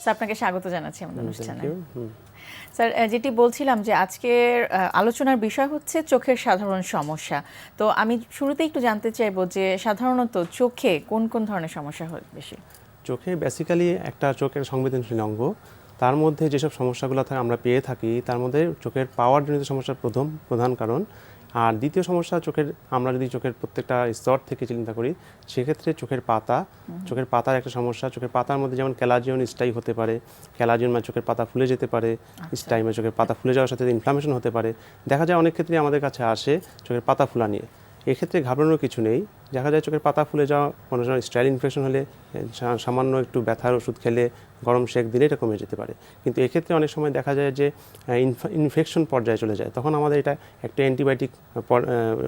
Sir আপনাকে স্বাগত জানাচ্ছি আমাদের অনুষ্ঠানে। স্যার যেটি বলছিলাম যে আজকের আলোচনার বিষয় হচ্ছে চোখের সাধারণ সমস্যা। তো আমি শুরুতে একটু জানতে চাইবো যে সাধারণত চোখে কোন কোন ধরনের সমস্যা হয় বেশি? চোখে বেসিক্যালি একটা চোখের সংবেদনশীল অঙ্গ, তার মধ্যে যেসব সমস্যাগুলো আমরা পেয়ে থাকি তার মধ্যে চোখের পাওয়ারজনিত সমস্যার প্রধান কারণ। আর দ্বিতীয় সমস্যা আমরা যদি চোখের প্রত্যেকটা স্তর থেকে চিন্তা করি সেক্ষেত্রে চোখের পাতার একটা সমস্যা। চোখের পাতার মধ্যে যেমন ক্যালাজিয়ন স্টাই হতে পারে, ক্যালাজিয়ন মানে চোখের পাতা ফুলে যেতে পারে, স্টাই মানে চোখের পাতা ফুলে যাওয়ার সাথে ইনফ্লামেশন হতে পারে। দেখা যায় অনেক ক্ষেত্রে আমাদের কাছে আসে চোখের পাতা ফুলা নিয়ে। এক্ষেত্রে ঘাবড়ানোর কিছু নেই। দেখা যায় চোখের পাতা ফুলে যাওয়া কোনো সময় স্টাইল ইনফেকশন হলে সামান্য একটু ব্যথার ওষুধ খেলে গরম সেক দিলে এটা কমে যেতে পারে। কিন্তু এক্ষেত্রে অনেক সময় দেখা যায় যে ইনফেকশন পর্যায়ে চলে যায়, তখন আমাদের এটা একটা অ্যান্টিবায়োটিক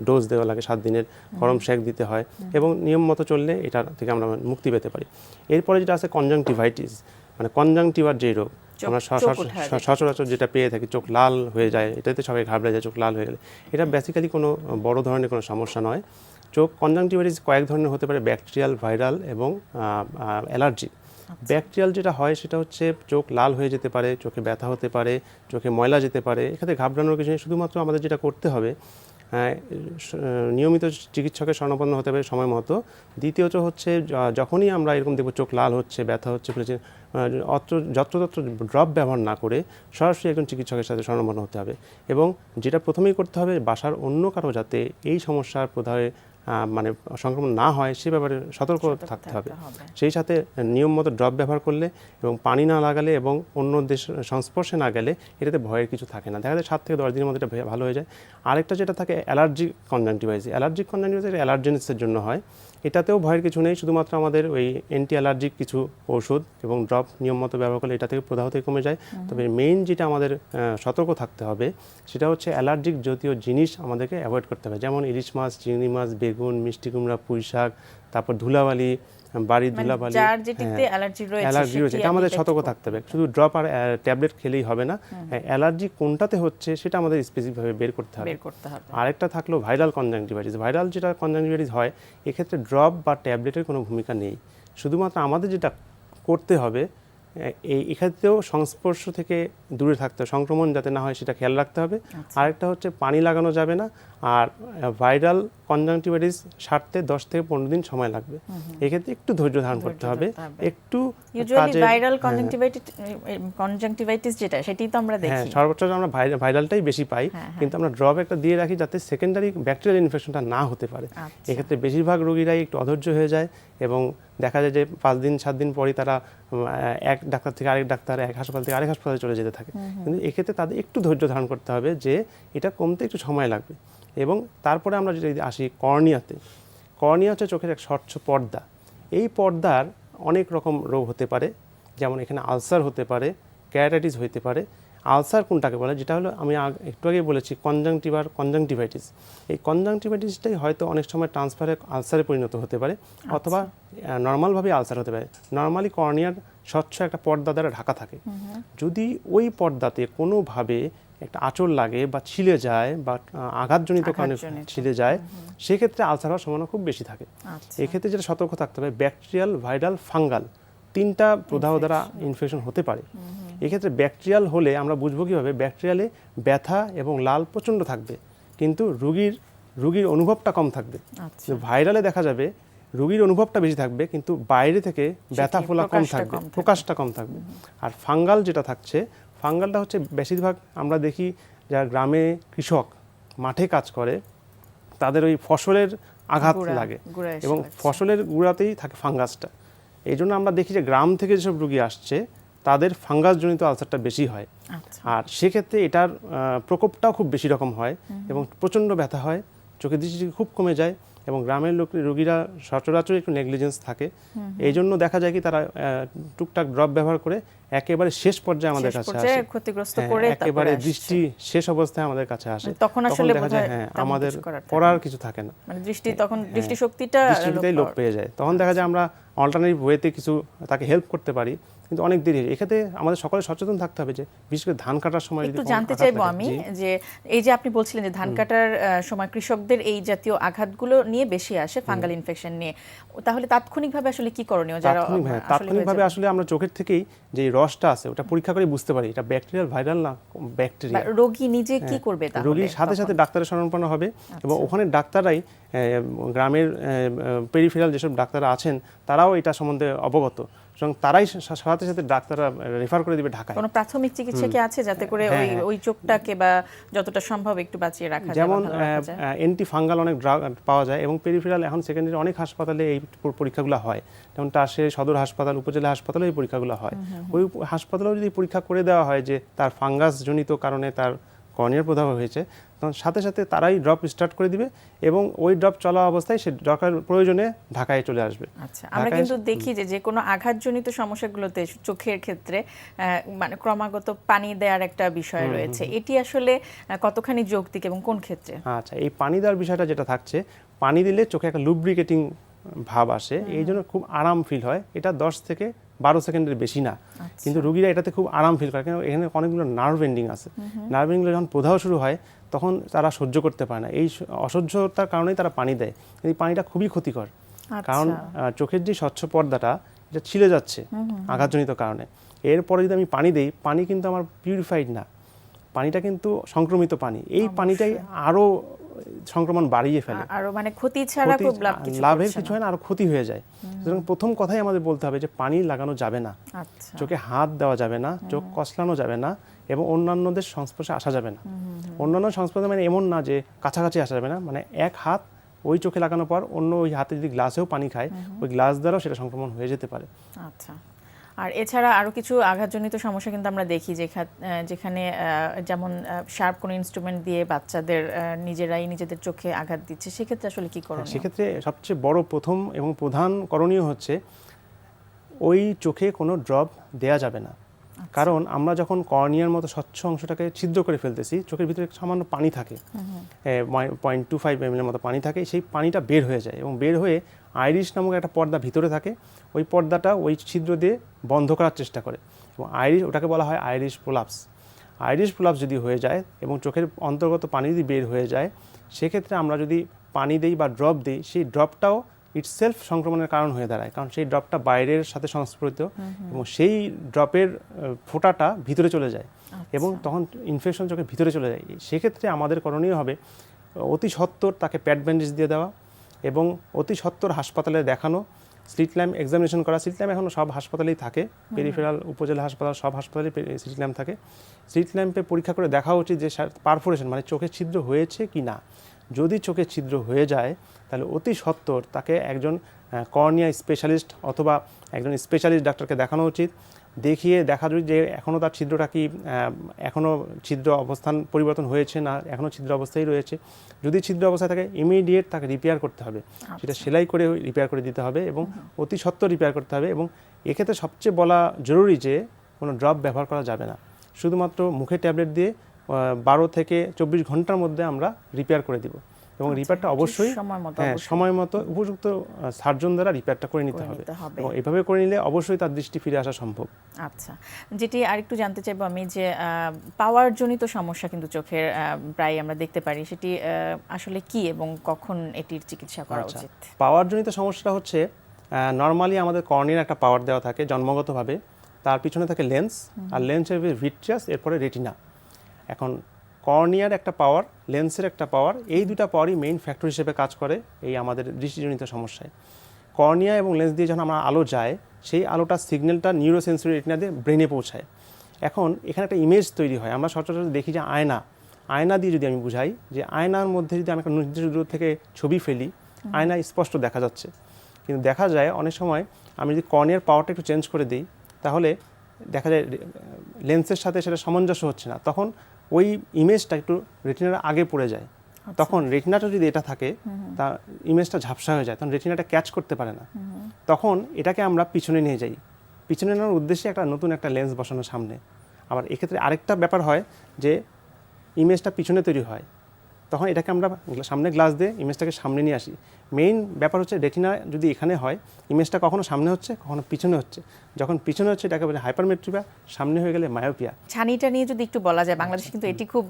ডোজ দেওয়া লাগে 7 দিনের, গরম সেক দিতে হয় এবং নিয়ম মতো চললে এটা থেকে আমরা মুক্তি পেতে পারি। এরপরে যেটা আছে কনজাংটিভাইটিস, মানে কনজাংটিভার যে রোগ আমরা সচরাচর যেটা পেয়ে থাকি, চোখ লাল হয়ে যায়, এটাতে সবাই ঘাবড়ে যায় চোখ লাল হয়ে গেলে। এটা বেসিক্যালি কোনো বড় ধরনের কোনো সমস্যা নয়। চোখ কনজাংটিভাইটিস কয়েক ধরনের হতে পারে, ব্যাকটেরিয়াল, ভাইরাল এবং অ্যালার্জি। ব্যাকটেরিয়াল যেটা হয় সেটা হচ্ছে চোখ লাল হয়ে যেতে পারে, চোখে ব্যথা হতে পারে, চোখে ময়লা যেতে পারে। এক্ষেত্রে ঘাবড়ানোর কিছু নেই, শুধুমাত্র আমাদের যেটা করতে হবে নিয়মিত চিকিৎসকের শরণাপন্ন হতে হবে সময় মতো। দ্বিতীয়ত হচ্ছে যখনই আমরা এরকম দেখব চোখ লাল হচ্ছে, ব্যথা হচ্ছে, যত্রতত্র ড্রপ ব্যবহার না করে সরাসরি একজন চিকিৎসকের সাথে শরণাপন্ন হতে হবে। এবং যেটা প্রথমেই করতে হবে, বাসার অন্য কারো যাতে এই সমস্যার প্রধানে মানে সংক্রমণ না হয় সে ব্যাপারে সতর্ক থাকতে হবে। সেই সাথে নিয়ম মতো ড্রপ ব্যবহার করলে এবং পানি না লাগালে এবং অন্যদের সংস্পর্শে না গেলে এটাতে ভয়ের কিছু থাকে না। দেখা যায় 7 থেকে 10 দিনের মধ্যে এটা ভালো হয়ে যায়। আরেকটা যেটা থাকে অ্যালার্জিক কনজাংটিভাইটিস। এটা অ্যালার্জেনিসের জন্য হয়। এটাতেও ভয়ের কিছু নেই, শুধুমাত্র আমাদের ওই অ্যান্টি অ্যালার্জিক কিছু ওষুধ এবং ড্রপ নিয়ম মতো ব্যবহার করলে এটা থেকে প্রদাহ থেকে কমে যায়। তবে মেইন যেটা আমাদের সতর্ক থাকতে হবে সেটা হচ্ছে অ্যালার্জিক জাতীয় জিনিস আমাদেরকে অ্যাভয়েড করতে হবে, যেমন ইলিশ মাছ, চিংড়ি মাছ, বেগুন, মিষ্টি কুমড়া, পুঁই শাক, তারপর ধুলাবালি, বাড়ির ধুলাবালি, অ্যালার্জি রয়েছে, এটা আমাদের সতর্ক থাকতে হবে। শুধু ড্রপ আর ট্যাবলেট খেলেই হবে না, অ্যালার্জি কোনটাতে হচ্ছে সেটা আমাদের স্পেসিফিকভাবে বের করতে হবে। আরেকটা থাকলো ভাইরাল কনজাংটিভাইটিস। ভাইরাল যেটা কনজাংটিভাইটিস হয় এক্ষেত্রে ড্রপ বা ট্যাবলেটের কোনো ভূমিকা নেই। শুধুমাত্র আমাদের যেটা করতে হবে এক্ষেত্রেও সংস্পর্শ থেকে দূরে থাকতে হবে, সংক্রমণ যাতে না হয় সেটা খেয়াল রাখতে হবে। আরেকটা হচ্ছে পানি লাগানো যাবে না। আর ভাইরাল কনজাংটিভাইটিস সারতে 10 থেকে 15 দিন সময় লাগবে। এক্ষেত্রে একটু ধৈর্য ধারণ করতে হবে। একটু ইউজুয়ালি ভাইরাল কনজাংটিভাইটিস যেটা সেটাই তো আমরা দেখি, সর্বোচ্চ আমরা ভাইরালটাই বেশি পাই, কিন্তু আমরা ড্রপ একটা দিয়ে রাখি যাতে সেকেন্ডারি ব্যাকটেরিয়াল ইনফেকশনটা না হতে পারে। এক্ষেত্রে বেশিরভাগ রোগীরাই একটু অধৈর্য হয়ে যায় এবং দেখা যায় যে 5 দিন 7 দিন পরই তারা এক ডাক্তার থেকে আরেক ডাক্তার, এক হাসপাতাল থেকে আরেক হাসপাতালে চলে যেতে থাকে। কিন্তু এক্ষেত্রে তাদের একটু ধৈর্য ধারণ করতে হবে যে এটা কমতে একটু সময় লাগবে। এবং তারপরে আমরা যদি আসি কর্নিয়াতে, কর্নিয়া হচ্ছে চোখের এক স্বচ্ছ পর্দা। এই পর্দার অনেক রকম রোগ হতে পারে, যেমন এখানে আলসার হতে পারে, ক্যারাটাইটিস হতে পারে। আলসার কোনটাকে বলে, যেটা হলো আমি একটু আগে বলেছি কনজাংটিভাইটিস। এই কনজাংটিভাইটিসটাই হয়তো অনেক সময় আলসারে পরিণত হতে পারে, অথবা নর্মালভাবে আলসার হতে পারে। নর্মালি কর্নিয়ার স্বচ্ছ একটা পর্দা দ্বারা ঢাকা থাকে। যদি ওই পর্দাতে কোনোভাবে একটা আঁচড় লাগে বা ছিলে যায় বা আঘাতজনিত কারণে ছিলে যায়, সেক্ষেত্রে আলসার হওয়ার সম্ভাবনা খুব বেশি থাকে। এক্ষেত্রে যেটা সতর্ক থাকতে হবে, ব্যাকটেরিয়াল, ভাইরাল, ফাঙ্গাল 3টা প্রদাহ দ্বারা ইনফেকশন হতে পারে। এক্ষেত্রে ব্যাকটেরিয়াল হলে আমরা বুঝবো কীভাবে, ব্যাকটেরিয়ালে ব্যথা এবং লাল প্রচণ্ড থাকবে কিন্তু রুগীর অনুভবটা কম থাকবে। ভাইরালে দেখা যাবে রোগীর অনুভবটা বেশি থাকবে কিন্তু বাইরে থেকে ব্যথা ফোলা কম থাকবে, প্রকাশটা কম থাকবে। আর ফাঙ্গাল যেটা থাকছে, ফাঙ্গালটা হচ্ছে বেশিরভাগ আমরা দেখি যারা গ্রামে কৃষক মাঠে কাজ করে তাদের ওই ফসলের আঘাত লাগে এবং ফসলের গুঁড়াতেই থাকে ফাঙ্গাসটা। এই জন্য আমরা দেখি যে গ্রাম থেকে যেসব রোগী আসছে তাদের ফাঙ্গাসজনিত আলসারটা বেশি হয়। আর সেক্ষেত্রে এটার প্রকোপটাও খুব বেশি রকম হয় এবং প্রচণ্ড ব্যথা হয়, চোখের দৃষ্টি খুব কমে যায় এবং গ্রামের রোগীরা সচরাচর একটু নেগলিজেন্স থাকে। এই জন্য দেখা যায় কি তারা টুকটাক ড্রপ ব্যবহার করে একেবারে শেষ পর্যায়ে আমাদের কাছে আসে, ক্ষতিগ্রস্ত করে একেবারে দৃষ্টি শেষ অবস্থায় আমাদের কাছে আসে। তখন আসলে দেখা যায় আমাদের করার কিছু থাকে না, মানে দৃষ্টি তখন দৃষ্টিশক্তিটাই লোপ পেয়ে যায়। তখন দেখা যায় আমরা অল্টারনেটিভ ওয়েতে কিছু তাকে হেল্প করতে পারি, কিন্তু অনেক দেরি হয়। এক্ষেত্রে আমাদের সকলে সচেতন থাকতে হবে যে বিশেষ করে ধান কাটার সময় একটু জানতে চাইবো আমি যে এই যে আপনি বলছিলেন যে ধান কাটার সময় কৃষকদের এই জাতীয় আঘাতগুলো নিয়ে বেশি আসে, ফাঙ্গাল ইনফেকশন নিয়ে, তাহলে তাৎক্ষণিকভাবে আসলে কি করণীয়? যারা তাৎক্ষণিকভাবে আসলে আমরা চোখের থেকেই যে রসটা আছে ওটা পরীক্ষা করে বুঝতে পারি এটা ব্যাকটেরিয়াল ভাইরাল না ব্যাকটেরিয়া। রোগী নিজে কি করবে তাহলে? রোগীর সাথে সাথে ডাক্তারের শরণাপন্ন হবে এবং ওখানে ডাক্তাররাই গ্রামের পেরিফেরাল যেসব ডাক্তাররা আছেন তারাও এটা সম্বন্ধে অবগত, এবং তারাই সাথে সাথে ডাক্তাররা রেফার করে দিবে ঢাকায়। কোনো প্রাথমিক চিকিৎসা কি আছে যাতে করে ওই চোখটাকে বা যতটা সম্ভব একটু বাঁচিয়ে রাখা যায়? যেমন অ্যান্টি ফাঙ্গাল অনেক ড্রাগ পাওয়া যায় এবং পেরিফেরাল এখন সেকেন্ডারি অনেক হাসপাতালে এই পরীক্ষাগুলো হয়, যেমন টাসে সদর হাসপাতাল, উপজেলা হাসপাতালে এই পরীক্ষাগুলো হয়। ওই হাসপাতালেও যদি পরীক্ষা করে দেওয়া হয় যে তার ফাঙ্গাসজনিত কারণে তার কর্নিয়ার প্রদাহ হয়েছে, তখন সাথে সাথে তারাই ড্রপ স্টার্ট করে দিবে এবং ওই ড্রপ চলা অবস্থায় সে দরকার প্রয়োজনে ঢাকায় চলে আসবে। আচ্ছা, আমরা কিন্তু দেখি যে কোনো আঘাতজনিত সমস্যাগুলোতে চোখের ক্ষেত্রে মানে ক্রমাগত পানি দেওয়ার একটা বিষয় রয়েছে, এটি আসলে কতখানি যৌক্তিক এবং কোন ক্ষেত্রে? আচ্ছা, এই পানি দেওয়ার বিষয়টা যেটা থাকছে, পানি দিলে চোখে একটা লুব্রিকেটিং ভাব আসে, এই জন্য খুব আরাম ফিল হয়। এটা 10 থেকে 12 সেকেন্ডের বেশি না, কিন্তু রোগীরা এটাতে খুব আরাম ফিল করে, কারণ এখানে অনেকগুলো নার্ভ এন্ডিং আছে। নার্ভ এন্ডিংগুলো যখন প্রদাহ শুরু হয় তখন তারা সহ্য করতে পারে না, এই অসহ্যতার কারণেই তারা পানি দেয়। এই পানিটা খুবই ক্ষতিকর, কারণ চোখের যে স্বচ্ছ পর্দাটা এটা ছিঁড়ে যাচ্ছে আঘাতজনিত কারণে। এরপরে যদি আমি পানি দেই, পানি কিন্তু আমার পিউরিফাইড না, পানিটা কিন্তু সংক্রমিত পানি। এই পানিটাই আরো সংক্রমণ বাড়িয়ে ফেলে, আরো মানে ক্ষতি ছাড়া খুব লাভের কিছু হয় না, আরো ক্ষতি হয়ে যায়। সুতরাং প্রথম কথাই আমাদের বলতে হবে যে পানি লাগানো যাবে না, চোখে হাত দেওয়া যাবে না, চোখ কসলানো যাবে না এবং অন্যান্যদের সংস্পর্শে আসা যাবে না। অন্যান্য সংস্পর্শে মানে এমন না যে কাছাকাছি আসা যাবে না, মানে এক হাত ওই চোখে লাগানোর পর অন্য ওই হাতে যদি গ্লাসেও পানি খায়, ওই গ্লাস দ্বারাও সেটা সংক্রমণ হয়ে যেতে পারে। আচ্ছা, আর এছাড়া আরো কিছু আঘাতজনিত সমস্যা কিন্তু আমরা দেখি যেখানে যেমন শার্প কোনো ইনস্ট্রুমেন্ট দিয়ে বাচ্চাদের নিজেদের চোখে আঘাত দিচ্ছে, সেক্ষেত্রে আসলে কি করণীয়? সেক্ষেত্রে সবচেয়ে বড় প্রথম এবং প্রধান করণীয় হচ্ছে ওই চোখে কোনো ড্রপ দেয়া যাবে না। কারণ আমরা যখন কর্নিয়ার মতো স্বচ্ছ অংশটাকে ছিদ্র করে ফেলতেছি, চোখের ভিতরে সামান্য পানি থাকে, 0.25 ml মতো পানি থাকে, সেই পানিটা বের হয়ে যায় এবং বের হয়ে আইরিশ নামক একটা পর্দা ভিতরে থাকে, ওই পর্দাটা ওই ছিদ্র দিয়ে বন্ধ করার চেষ্টা করে এবং ওটাকে বলা হয় আইরিশ প্রোলাপস। আইরিশ প্রোলাপস যদি হয়ে যায় এবং চোখের অন্তর্গত পানি যদি বের হয়ে যায়, সেক্ষেত্রে আমরা যদি পানি দিই বা ড্রপ দিই, সেই ড্রপটাও ইটসেলফ সংক্রমণের কারণ হয়ে দাঁড়ায়, কারণ সেই ড্রপটা বাইরের সাথে সংস্পৃত এবং সেই ড্রপের ফোঁটাটা ভিতরে চলে যায় এবং তখন ইনফেকশন চোখের ভিতরে চলে যায়। সেক্ষেত্রে আমাদের করণীয় হবে অতি সত্বর তাকে প্যাড ব্যান্ডেজ দিয়ে দেওয়া এবং অতি সত্বর হাসপাতালে দেখানো, স্লিট ল্যাম্প এক্সামিনেশন করা। স্লিট ল্যাম্প এখন সব হাসপাতালেই থাকে, পেরিফেরাল উপজেলা হাসপাতাল সব হাসপাতালে স্লিট ল্যাম্প থাকে। স্লিট ল্যাম্পে পরীক্ষা করে দেখা উচিত যে পারফোরেশন মানে চোখে ছিদ্র হয়েছে কি না। যদি চোখে ছিদ্র হয়ে যায় তাহলে অতি সত্বর তাকে একজন কর্নিয়া স্পেশালিস্ট অথবা একজন স্পেশালিস্ট ডাক্তারকে দেখানো উচিত। দেখিয়ে দেখা যায় যে এখনও তার ছিদ্রটা কি এখনও ছিদ্র অবস্থান পরিবর্তন হয়েছে না এখনও ছিদ্র অবস্থায় রয়েছে। যদি ছিদ্র অবস্থায় থাকে ইমিডিয়েট তাকে রিপেয়ার করতে হবে, সেটা সেলাই করে রিপেয়ার করে দিতে হবে এবং অতি সত্বর রিপেয়ার করতে হবে। এবং এক্ষেত্রে সবচেয়ে বলা জরুরি যে কোনো ড্রপ ব্যবহার করা যাবে না, শুধুমাত্র মুখে ট্যাবলেট দিয়ে 12 থেকে 24 ঘন্টার মধ্যে আমরা রিপেয়ার করে দিব এবং রিপেয়ারটা অবশ্যই সময় মতো উপযুক্ত সার্জন দ্বারা রিপেয়ারটা করে নিতে হবে এবং এভাবে করে নিলে অবশ্যই তার দৃষ্টি ফিরে আসা সম্ভব। আচ্ছা, যেটি আরেকটু জানতে চাইবো আমি যে পাওয়ার জনিত সমস্যা কিন্তু চোখের প্রায় আমরা দেখতে পারি, সেটি আসলে কি এবং কখন এটির চিকিৎসা করা উচিত? পাওয়ার জনিত সমস্যাটা হচ্ছে নর্মালি আমাদের কর্নিয়ার একটা পাওয়ার দেওয়া থাকে জন্মগতভাবে, তার পিছনে থাকে লেন্স আর লেন্সের ভিট্রিয়াস, এরপরে রেটিনা। এখন কর্নিয়ার একটা পাওয়ার, লেন্সের একটা পাওয়ার, এই দুটা পাওয়ারই মেইন ফ্যাক্টর হিসেবে কাজ করে এই আমাদের দৃষ্টিজনিত সমস্যায়। কর্নিয়া এবং লেন্স দিয়ে যখন আমরা আলো যায়, সেই আলোটা সিগন্যালটা নিউরোসেন্সরি রেটিনা দিয়ে ব্রেনে পৌঁছায়। এখন এখানে একটা ইমেজ তৈরি হয়, আমরা সচরাচর দেখি যে আয়না দিয়ে যদি আমি বুঝাই যে আয়নার মধ্যে যদি আমি একটা নির্দিষ্ট দূর থেকে ছবি ফেলি, আয়না স্পষ্ট দেখা যাচ্ছে, কিন্তু দেখা যায় অনেক সময় আমি যদি কর্নিয়ার পাওয়ারটা একটু চেঞ্জ করে দিই তাহলে দেখা যায় লেন্সের সাথে সেটা সামঞ্জস্য হচ্ছে না, তখন ওই ইমেজটা একটু রেটিনার আগে পড়ে যায়। তখন রেটিনাটা যদি এটা থাকে তা ইমেজটা ঝাপসা হয়ে যায়, তখন রেটিনাটা ক্যাচ করতে পারে না। তখন এটাকে আমরা পিছনে নিয়ে যাই, পিছনে নেওয়ার উদ্দেশ্যে নতুন একটা লেন্স বসানো সামনে। আবার এক্ষেত্রে আরেকটা ব্যাপার হয় যে ইমেজটা পিছনে তৈরি হয়, তখন এটাকে আমরা সামনে গ্লাস দিয়ে ইমেজটাকে সামনে নিয়ে আসি। মেইন ব্যাপার হচ্ছে রেটিনা যদি এখানে হয়, ইমেজটা কখনো সামনে হচ্ছে কখনো পিছনে হচ্ছে। যখন পিছনে হচ্ছে এটাকে বলে হাইপারমেট্রিয়া, সামনে হয়ে গেলে মায়োপিয়া। ছানিটা নিয়ে যদি একটু বলা যায়, বাংলাদেশে কিন্তু এটি খুব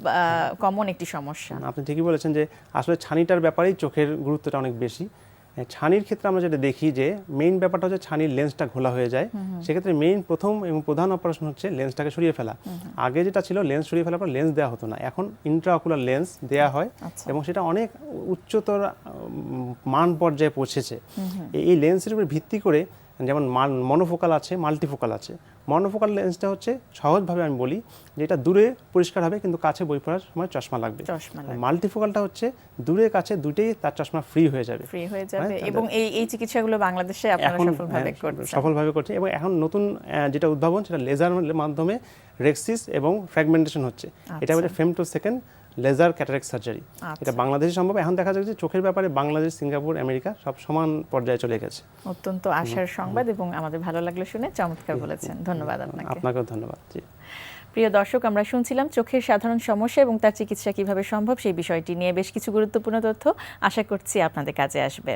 কমন একটি সমস্যা। আপনি ঠিকই বলেছেন যে আসলে ছানিটার ব্যাপারেই চোখের গুরুত্বটা অনেক বেশি। ছানির ক্ষেত্রে আমরা যেটা দেখি যে মেইন ব্যাপারটা হচ্ছে ছানির লেন্সটা ঘোলা হয়ে যায়। সেক্ষেত্রে মেইন প্রথম এবং প্রধান অপারেশন হচ্ছে লেন্সটাকে সরিয়ে ফেলা। আগে যেটা ছিল লেন্স সরিয়ে ফেলার পর লেন্স দেওয়া হতো না, এখন ইন্ট্রাঅকুলার লেন্স দেওয়া হয় এবং সেটা অনেক উচ্চতর মান পর্যায়ে পৌঁছেছে। এই লেন্সের উপর ভিত্তি করে যেমন মনোফোকাল আছে, মাল্টিফোকাল আছে। মনোফোকাল লেন্সটা হচ্ছে সহজভাবে আমি বলি যে এটা দূরে পরিষ্কার হবে কিন্তু কাছে বই পড়ার সময় চশমা লাগবে। মাল্টিফোকালটা হচ্ছে দূরে কাছে দুটেই তার চশমা ফ্রি হয়ে যাবে এবং এই চিকিৎসাগুলো বাংলাদেশে আপনারা সফলভাবে করছে। এবং এখন নতুন যেটা উদ্ভাবন সেটা লেজার মাধ্যমে রেক্সিস এবং ফ্র্যাগমেন্টেশন হচ্ছে। এটা হচ্ছে femtosecond laser cataract surgery. এটা বাংলাদেশে সম্ভব। এখন দেখা যাচ্ছে চোখের ব্যাপারে বাংলাদেশ, সিঙ্গাপুর, আমেরিকা সব সমান পর্যায়ে চলে গেছে। অত্যন্ত আশার সংবাদ এবং আমাদের ভালো লাগলো শুনে। চমৎকার বলেছেন, ধন্যবাদ আপনাকে। আপনাকেও ধন্যবাদ। জি, প্রিয় দর্শক, আমরা শুনছিলাম চোখের সাধারণ সমস্যা এবং তার চিকিৎসা কিভাবে সম্ভব সেই বিষয়টি নিয়ে বেশ কিছু গুরুত্বপূর্ণ তথ্য। আশা করছি আপনাদের কাজে আসবে।